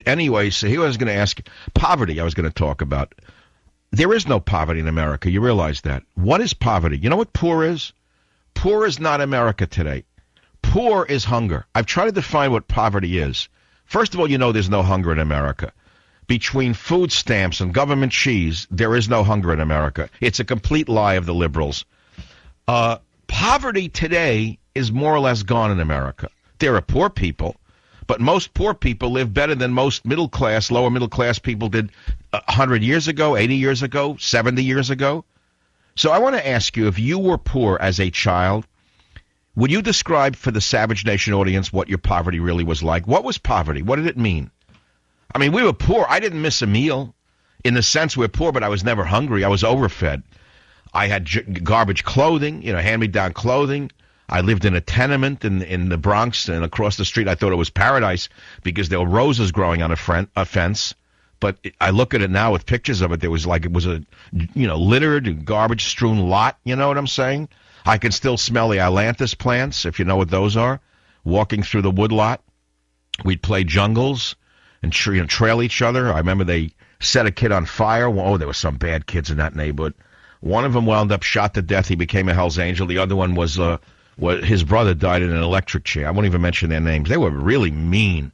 anyway, so here I was going to ask, poverty I was going to talk about. There is no poverty in America. You realize that. What is poverty? You know what poor is? Poor is not America today. Poor is hunger. I've tried to define what poverty is. First of all, you know there's no hunger in America. Between food stamps and government cheese, there is no hunger in America. It's a complete lie of the liberals. Poverty today is more or less gone in America. There are poor people, but most poor people live better than most middle class, lower middle class people did 100 years ago, 80 years ago, 70 years ago. So I want to ask you, if you were poor as a child, would you describe for the Savage Nation audience what your poverty really was like? What was poverty? What did it mean? I mean, we were poor. I didn't miss a meal. In the sense we were poor, but I was never hungry. I was overfed. I had garbage clothing, hand-me-down clothing. I lived in a tenement in the Bronx, and across the street I thought it was paradise because there were roses growing on a fence. But I look at it now with pictures of it. It was a, littered, garbage-strewn lot. You know what I'm saying? I can still smell the ailanthus plants, if you know what those are, walking through the woodlot. We'd play jungles and trail each other. I remember they set a kid on fire. Oh, there were some bad kids in that neighborhood. One of them wound up shot to death. He became a Hell's Angel. The other one was his brother died in an electric chair. I won't even mention their names. They were really mean.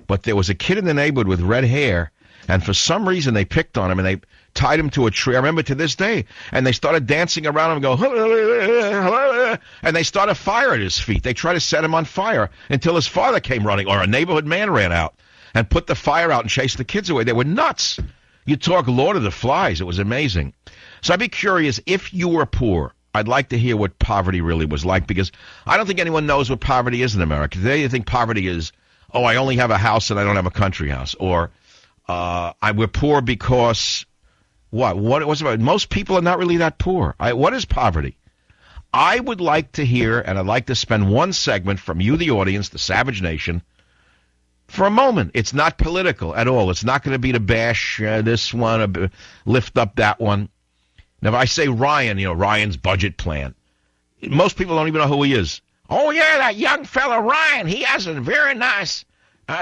But there was a kid in the neighborhood with red hair, and for some reason they picked on him, and they tied him to a tree. I remember to this day. And they started dancing around him and go, and they started fire at his feet. They tried to set him on fire until his father came running, or a neighborhood man ran out and put the fire out and chased the kids away. They were nuts. You talk Lord of the Flies. It was amazing. So I'd be curious, if you were poor, I'd like to hear what poverty really was like, because I don't think anyone knows what poverty is in America. Today you think poverty is, oh, I only have a house and I don't have a country house. Or we're poor because, what's about? Most people are not really that poor. What is poverty? I would like to hear, and I'd like to spend one segment from you, the audience, the Savage Nation, for a moment. It's not political at all. It's not going to be to bash this one, or lift up that one. Now, if I say Ryan, Ryan's budget plan, most people don't even know who he is. Oh, yeah, that young fella Ryan, he has a very nice,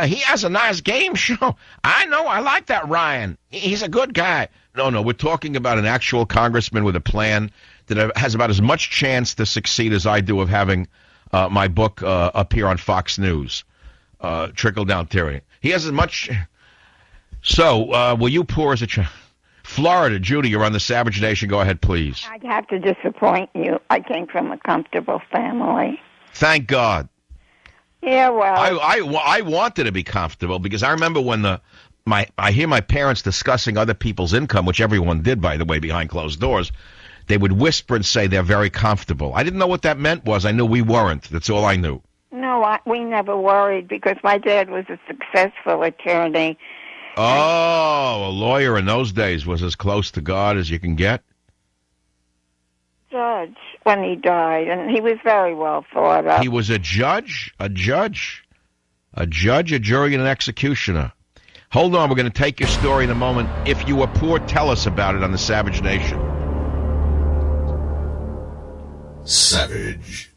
he has a nice game show. I know, I like that Ryan. He's a good guy. No, we're talking about an actual congressman with a plan that has about as much chance to succeed as I do of having my book appear on Fox News, Trickle-Down Theory. He has as much. So, were you poor as a child? Florida, Judy, you're on the Savage Nation. Go ahead, please. I'd have to disappoint you. I came from a comfortable family. Thank God. Yeah, well. I wanted to be comfortable because I remember when I hear my parents discussing other people's income, which everyone did, by the way, behind closed doors. They would whisper and say they're very comfortable. I didn't know what that meant was. I knew we weren't. That's all I knew. No, we never worried because my dad was a successful attorney. Oh, a lawyer in those days was as close to God as you can get? Judge when he died, and he was very well thought of. He was a judge? A judge? A judge, a jury, and an executioner. Hold on, we're going to take your story in a moment. If you were poor, tell us about it on the Savage Nation. Savage.